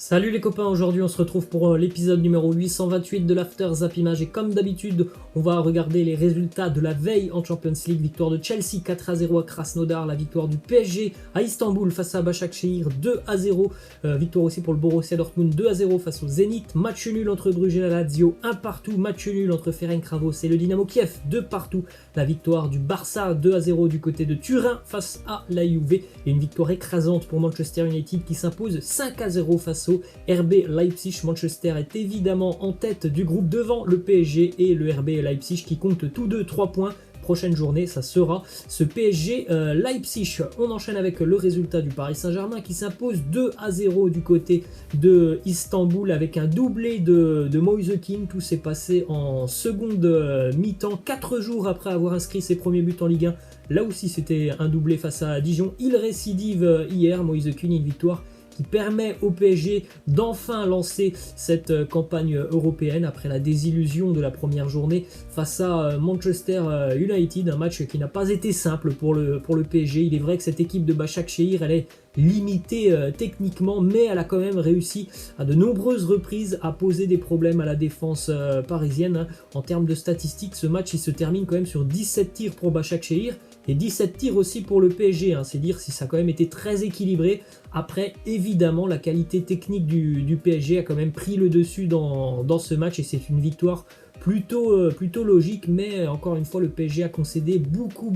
Salut les copains, aujourd'hui on se retrouve pour l'épisode numéro 828 de l'After Zap Image et comme d'habitude on va regarder les résultats de la veille en Champions League. Victoire de Chelsea 4-0 à Krasnodar, la victoire du PSG à Istanbul face à Başakşehir 2-0, victoire aussi pour le Borussia Dortmund 2-0 face au Zénith, match nul entre Bruges et la Lazio 1 partout, match nul entre Ferencváros et le Dynamo Kiev 2 partout, la victoire du Barça 2-0 du côté de Turin face à la Juve et une victoire écrasante pour Manchester United qui s'impose 5-0 face au RB Leipzig. Manchester est évidemment en tête du groupe devant le PSG et le RB Leipzig qui comptent tous deux 3 points. Prochaine journée, ça sera ce PSG Leipzig. On enchaîne avec le résultat du Paris Saint-Germain qui s'impose 2-0 du côté de Istanbul avec un doublé de Moise Kean. Tout s'est passé en seconde mi-temps, 4 jours après avoir inscrit ses premiers buts en Ligue 1. Là aussi, c'était un doublé face à Dijon. Il récidive hier, Moise Kean, une victoire qui permet au PSG d'enfin lancer cette campagne européenne après la désillusion de la première journée face à Manchester United, un match qui n'a pas été simple pour le PSG. Il est vrai que cette équipe de Başakşehir, elle est limitée techniquement, mais elle a quand même réussi à de nombreuses reprises à poser des problèmes à la défense parisienne. En termes de statistiques, ce match il se termine quand même sur 17 tirs pour Başakşehir et 17 tirs aussi pour le PSG, c'est dire si ça a quand même été très équilibré. Après, évidemment, la qualité technique du PSG a quand même pris le dessus dans ce match et c'est une victoire plutôt logique, mais encore une fois le PSG a concédé beaucoup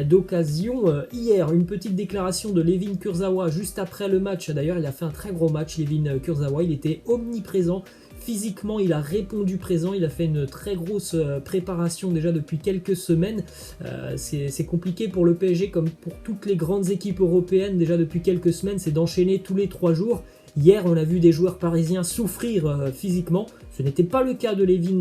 d'occasions hier. Une petite déclaration de Layvin Kurzawa juste après le match, d'ailleurs il a fait un très gros match Layvin Kurzawa, il était omniprésent. Physiquement, il a répondu présent, il a fait une très grosse préparation déjà depuis quelques semaines. C'est compliqué pour le PSG comme pour toutes les grandes équipes européennes déjà depuis quelques semaines, c'est d'enchaîner tous les 3 jours. Hier, on a vu des joueurs parisiens souffrir physiquement. Ce n'était pas le cas de Layvin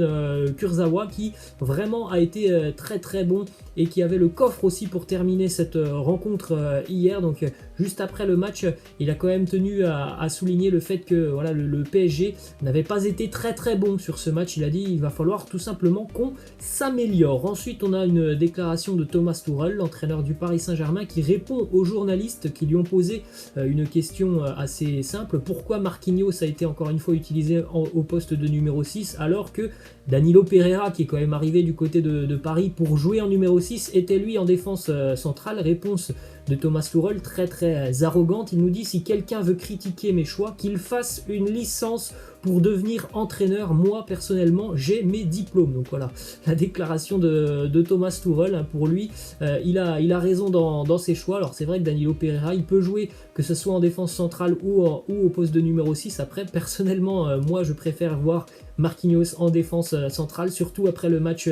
Kurzawa qui vraiment a été très bon et qui avait le coffre aussi pour terminer cette rencontre hier. Donc juste après le match, il a quand même tenu à souligner le fait que voilà, le PSG n'avait pas été très bon sur ce match. Il a dit il va falloir tout simplement qu'on s'améliore. Ensuite, on a une déclaration de Thomas Tuchel, l'entraîneur du Paris Saint-Germain, qui répond aux journalistes qui lui ont posé une question assez simple. Pourquoi Marquinhos a été encore une fois utilisé au poste de numéro 6 alors que Danilo Pereira, qui est quand même arrivé du côté de Paris pour jouer en numéro 6, était lui en défense centrale? Réponse de Thomas Tuchel très arrogante. Il nous dit si quelqu'un veut critiquer mes choix, qu'il fasse une licence pour devenir entraîneur. Moi personnellement j'ai mes diplômes. Donc voilà la déclaration de Thomas Tuchel. Pour lui il a raison dans ses choix. Alors c'est vrai que Danilo Pereira il peut jouer que ce soit en défense centrale ou au poste de numéro 6. Après personnellement moi je préfère voir Marquinhos en défense centrale, surtout après le match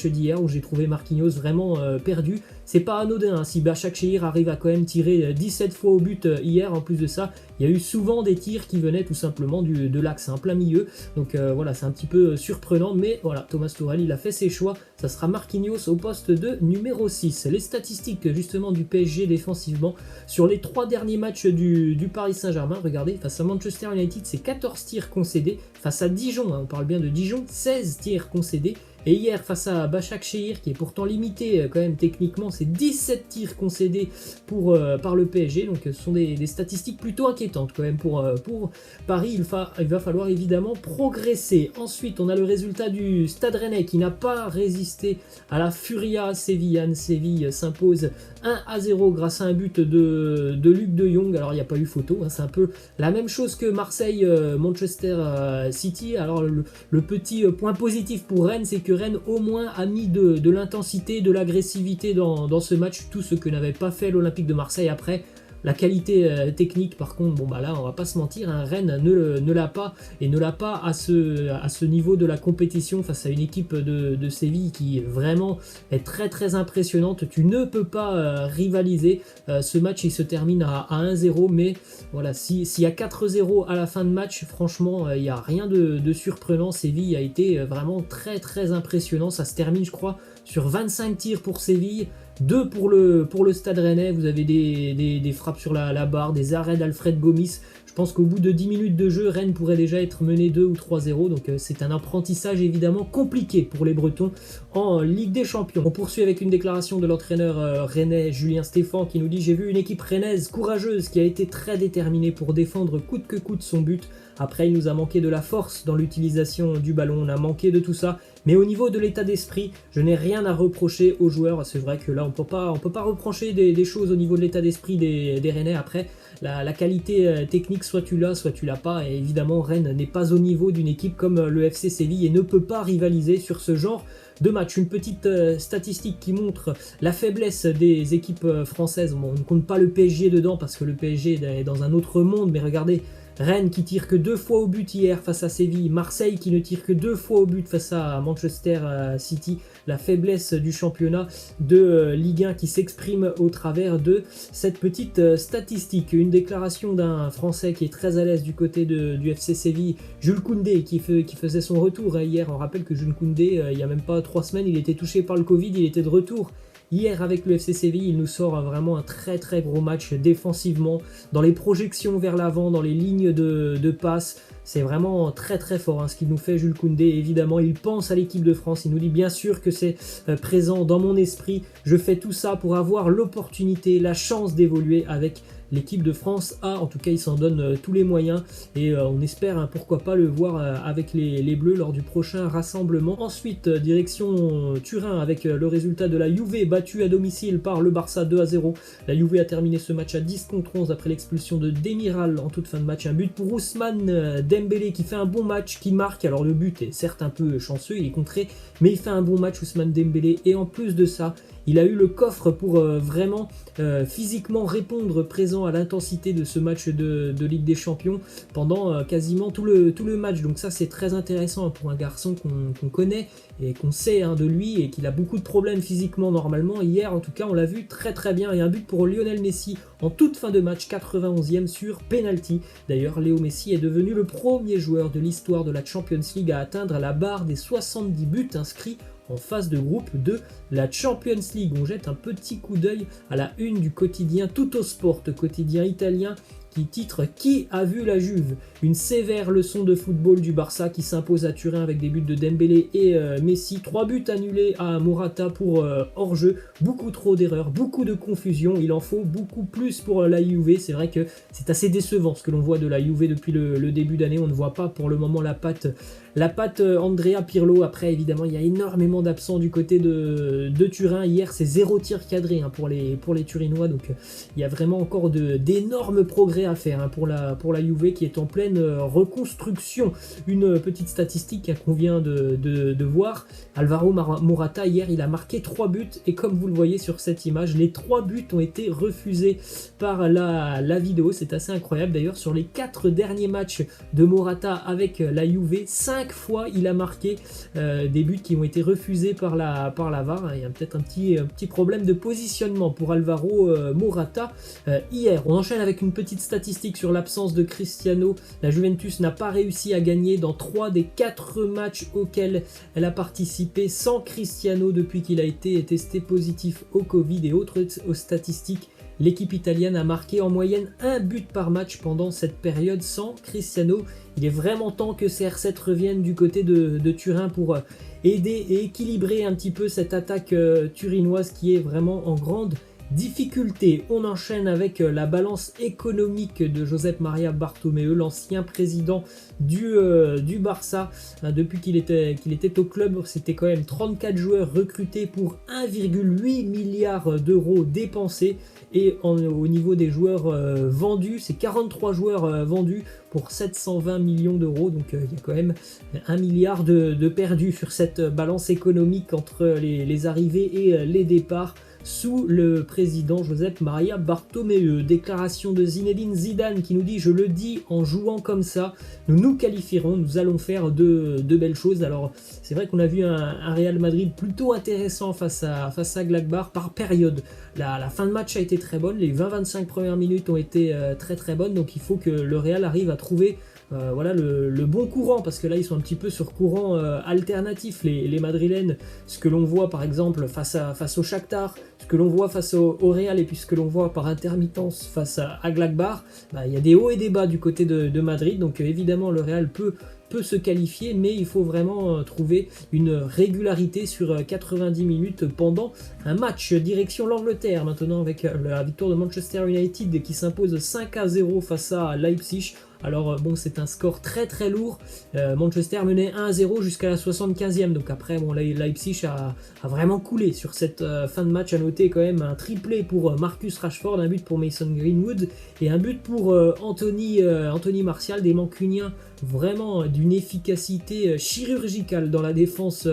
d'hier où j'ai trouvé Marquinhos vraiment perdu. C'est pas anodin si Başakşehir arrive à quand même tirer 17 fois au but hier. En plus de ça, il y a eu souvent des tirs qui venaient tout simplement de l'axe, plein milieu. Donc voilà, c'est un petit peu surprenant, mais voilà, Thomas Tuchel il a fait ses choix. Ça sera Marquinhos au poste de numéro 6. Les statistiques justement du PSG défensivement sur les 3 derniers matchs du Paris Saint-Germain, regardez, face à Manchester United, c'est 14 tirs concédés. Face à Dijon, on parle bien de Dijon, 16 tirs concédés. Et hier, face à Başakşehir, qui est pourtant limité quand même techniquement, c'est 17 tirs concédés par le PSG. Donc ce sont des statistiques plutôt inquiétantes quand même pour Paris. Il va falloir évidemment progresser. Ensuite, on a le résultat du Stade Rennais qui n'a pas résisté à la Furia sévillane. Séville s'impose 1-0 grâce à un but de Luc de Jong. Alors il n'y a pas eu photo, c'est un peu la même chose que Marseille-Manchester City. Alors le petit point positif pour Rennes, c'est que Rennes au moins a mis de l'intensité, de l'agressivité dans ce match, tout ce que n'avait pas fait l'Olympique de Marseille. Après la qualité technique par contre, bon bah là on va pas se mentir, Rennes ne l'a pas et ne l'a pas à ce niveau de la compétition face à une équipe de Séville qui vraiment est très impressionnante. Tu ne peux pas rivaliser. Ce match il se termine à 1-0, mais voilà, s'il y a 4-0 à la fin de match, franchement il n'y a rien de surprenant. Séville a été vraiment très impressionnant. Ça se termine je crois sur 25 tirs pour Séville, 2 pour le Stade Rennais. Vous avez des frappes sur la barre, des arrêts d'Alfred Gomis. Je pense qu'au bout de 10 minutes de jeu, Rennes pourrait déjà être mené 2 ou 3-0. Donc c'est un apprentissage évidemment compliqué pour les Bretons en Ligue des Champions. On poursuit avec une déclaration de l'entraîneur rennais Julien Stéphan qui nous dit « J'ai vu une équipe rennaise courageuse qui a été très déterminée pour défendre coûte que coûte son but. Après, il nous a manqué de la force dans l'utilisation du ballon, on a manqué de tout ça. Mais au niveau de l'état d'esprit, je n'ai rien à reprocher aux joueurs. » C'est vrai que là, on peut pas reprocher des choses au niveau de l'état d'esprit des Rennais. Après, la qualité technique, soit tu l'as pas. Et évidemment, Rennes n'est pas au niveau d'une équipe comme le FC Séville et ne peut pas rivaliser sur ce genre de match. Une petite statistique qui montre la faiblesse des équipes françaises. Bon, on ne compte pas le PSG dedans parce que le PSG est dans un autre monde, mais regardez, Rennes qui tire que 2 fois au but hier face à Séville, Marseille qui ne tire que 2 fois au but face à Manchester City, la faiblesse du championnat de Ligue 1 qui s'exprime au travers de cette petite statistique. Une déclaration d'un Français qui est très à l'aise du côté du FC Séville, Jules Koundé, qui faisait son retour hier. On rappelle que Jules Koundé, il n'y a même pas 3 semaines, il était touché par le Covid, il était de retour. Hier avec le FC Séville, il nous sort vraiment un très très gros match défensivement, dans les projections vers l'avant, dans les lignes de passe. C'est vraiment très très fort ce qu'il nous fait Jules Koundé. Évidemment, il pense à l'équipe de France, il nous dit bien sûr que c'est présent dans mon esprit. Je fais tout ça pour avoir l'opportunité, la chance d'évoluer avec l'équipe de France A. En tout cas, il s'en donne tous les moyens et on espère pourquoi pas le voir avec les Bleus lors du prochain rassemblement. Ensuite, direction Turin avec le résultat de la Juve battue à domicile par le Barça 2-0. La Juve a terminé ce match à 10-11 après l'expulsion de Demiral en toute fin de match. Un but pour Ousmane Dembélé qui fait un bon match, qui marque. Alors le but est certes un peu chanceux, il est contré, mais il fait un bon match Ousmane Dembélé et en plus de ça, il a eu le coffre pour vraiment physiquement répondre présent à l'intensité de ce match de Ligue des Champions pendant quasiment tout le match. Donc ça c'est très intéressant pour un garçon qu'on connaît et qu'on sait de lui et qu'il a beaucoup de problèmes physiquement normalement. Hier en tout cas on l'a vu très très bien. Il y a un but pour Lionel Messi en toute fin de match, 91e sur penalty. D'ailleurs Léo Messi est devenu le premier joueur de l'histoire de la Champions League à atteindre la barre des 70 buts inscrits en phase de groupe de la Champions League. On jette un petit coup d'œil à la une du quotidien Tuttosport, quotidien italien, qui titre « Qui a vu la Juve ?» Une sévère leçon de football du Barça qui s'impose à Turin avec des buts de Dembélé et Messi. 3 buts annulés à Morata pour hors-jeu. Beaucoup trop d'erreurs, beaucoup de confusion. Il en faut beaucoup plus pour la Juve. C'est vrai que c'est assez décevant ce que l'on voit de la Juve depuis le début d'année. On ne voit pas pour le moment la patte Andrea Pirlo. Après évidemment il y a énormément d'absents du côté de Turin. Hier c'est 0 tir cadré pour les Turinois. Donc il y a vraiment encore d'énormes progrès à faire pour la Juve qui est en pleine reconstruction. Une petite statistique qu'on vient de voir. Alvaro Morata hier il a marqué 3 buts et comme vous le voyez sur cette image, les 3 buts ont été refusés par la vidéo. C'est assez incroyable. D'ailleurs sur les 4 derniers matchs de Morata avec la Juve, 5 fois il a marqué des buts qui ont été refusés par la VAR. Il y a peut-être un petit problème de positionnement pour Alvaro Morata hier. On enchaîne avec une petite statistique sur l'absence de Cristiano. La Juventus n'a pas réussi à gagner dans 3 des 4 matchs auxquels elle a participé sans Cristiano depuis qu'il a été testé positif au Covid. Et autres statistiques, l'équipe italienne a marqué en moyenne 1 but par match pendant cette période sans Cristiano. Il est vraiment temps que CR7 revienne du côté de Turin pour aider et équilibrer un petit peu cette attaque turinoise qui est vraiment en grande difficulté. On enchaîne avec la balance économique de Josep Maria Bartomeu, l'ancien président du Barça. Depuis qu'il était au club, c'était quand même 34 joueurs recrutés pour 1,8 milliard d'euros dépensés. Et au niveau des joueurs vendus, c'est 43 joueurs vendus pour 720 millions d'euros. Donc il y a quand même 1 milliard de perdus sur cette balance économique entre les arrivées et les départs sous le président Josep Maria Bartomeu. Déclaration de Zinedine Zidane qui nous dit « Je le dis, en jouant comme ça, nous nous qualifierons, nous allons faire de belles choses ». Alors c'est vrai qu'on a vu un Real Madrid plutôt intéressant face à Gladbach par période. La fin de match a été très bonne, les 20-25 premières minutes ont été très très bonnes, donc il faut que le Real arrive à trouver voilà le bon courant, parce que là ils sont un petit peu sur courant alternatif, les Madrilènes. Ce que l'on voit par exemple face au Shakhtar, ce que l'on voit face au Real, et puis ce que l'on voit par intermittence face à Gladbach, il y a des hauts et des bas du côté de Madrid. Donc évidemment le Real peut se qualifier, mais il faut vraiment trouver une régularité sur 90 minutes pendant un match. Direction l'Angleterre maintenant, avec la victoire de Manchester United qui s'impose 5-0 face à Leipzig. Alors bon, c'est un score très très lourd. Manchester menait 1-0 jusqu'à la 75e. Donc après, bon, Leipzig a vraiment coulé sur cette fin de match. À noter quand même un triplé pour Marcus Rashford, un but pour Mason Greenwood et un but pour Anthony Martial, des Mancuniens vraiment d'une efficacité chirurgicale dans la défense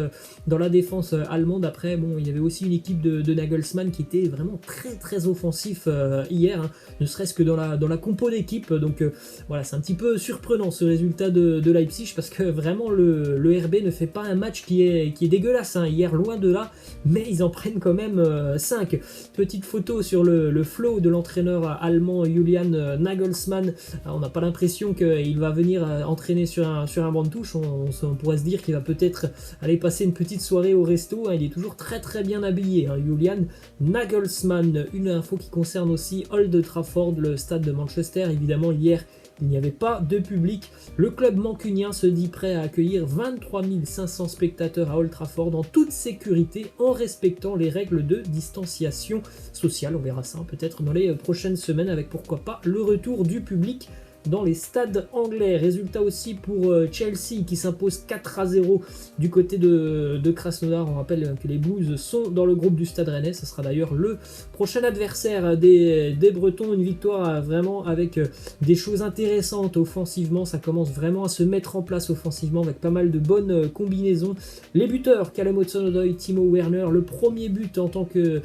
allemande. Après, bon, il y avait aussi une équipe de Nagelsmann qui était vraiment très très offensif hier, hein, ne serait-ce que dans la compo d'équipe. Donc voilà, c'est un petit peu surprenant ce résultat de Leipzig, parce que vraiment le RB ne fait pas un match qui est dégueulasse, hein, hier, loin de là, mais ils en prennent quand même 5. Petite photo sur le flow de l'entraîneur allemand Julian Nagelsmann. Alors, on n'a pas l'impression qu'il va venir entraîner sur un banc de touche. On pourrait se dire qu'il va peut-être aller passer une petite soirée au resto, hein. Il est toujours très très bien habillé, hein, Julian Nagelsmann. Une info qui concerne aussi Old Trafford, le stade de Manchester. Évidemment, hier il n'y avait pas de public. Le club mancunien se dit prêt à accueillir 23 500 spectateurs à Old Trafford en toute sécurité, en respectant les règles de distanciation sociale. On verra ça peut-être dans les prochaines semaines, avec pourquoi pas le retour du public dans les stades anglais. Résultat aussi pour Chelsea qui s'impose 4-0 du côté de Krasnodar. On rappelle que les Blues sont dans le groupe du Stade Rennais. Ce sera d'ailleurs le prochain adversaire des Bretons. Une victoire vraiment avec des choses intéressantes offensivement. Ça commence vraiment à se mettre en place offensivement avec pas mal de bonnes combinaisons. Les buteurs, Callum Hudson-Odoi, Timo Werner. Le premier but en tant que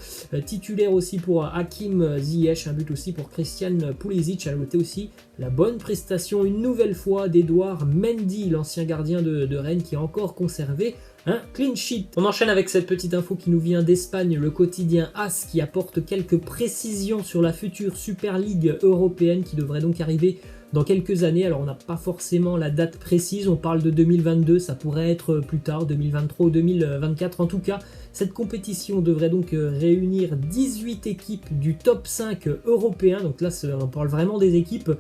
titulaire aussi pour Hakim Ziyech. Un but aussi pour Christian Pulisic. À noter aussi la bonne prestation une nouvelle fois d'Edouard Mendy, l'ancien gardien de Rennes, qui a encore conservé un clean sheet. On enchaîne avec cette petite info qui nous vient d'Espagne, le quotidien AS, qui apporte quelques précisions sur la future Super League européenne qui devrait donc arriver dans quelques années. Alors on n'a pas forcément la date précise, on parle de 2022, ça pourrait être plus tard, 2023 ou 2024. En tout cas, cette compétition devrait donc réunir 18 équipes du top 5 européen. Donc là, on parle vraiment des équipes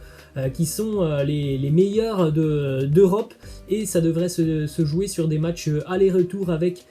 qui sont les meilleures d'Europe, et ça devrait se jouer sur des matchs aller-retour avec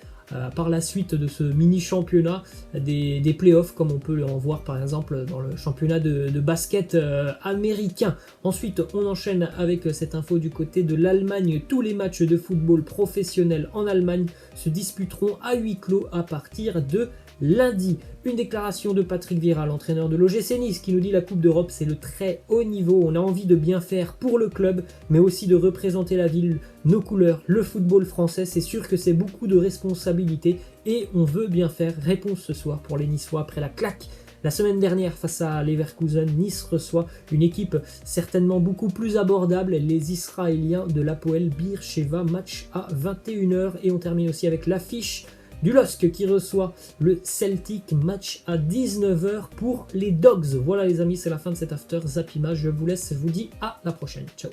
par la suite de ce mini-championnat des playoffs, comme on peut en voir par exemple dans le championnat de basket américain. Ensuite, on enchaîne avec cette info du côté de l'Allemagne. Tous les matchs de football professionnel en Allemagne se disputeront à huis clos à partir de lundi. Une déclaration de Patrick Vieira, l'entraîneur de l'OGC Nice, qui nous dit: la Coupe d'Europe, c'est le très haut niveau. On a envie de bien faire pour le club, mais aussi de représenter la ville, nos couleurs, le football français. C'est sûr que c'est beaucoup de responsabilités et on veut bien faire. Réponse ce soir pour les Niçois après la claque la semaine dernière face à Leverkusen. Nice reçoit une équipe certainement beaucoup plus abordable, les Israéliens de l'Hapoel Beer-Sheva. Match à 21h, et on termine aussi avec l'affiche du LOSC qui reçoit le Celtic, match à 19h pour les Dogs. Voilà les amis, c'est la fin de cet After Zap Image. Je vous laisse, je vous dis à la prochaine. Ciao.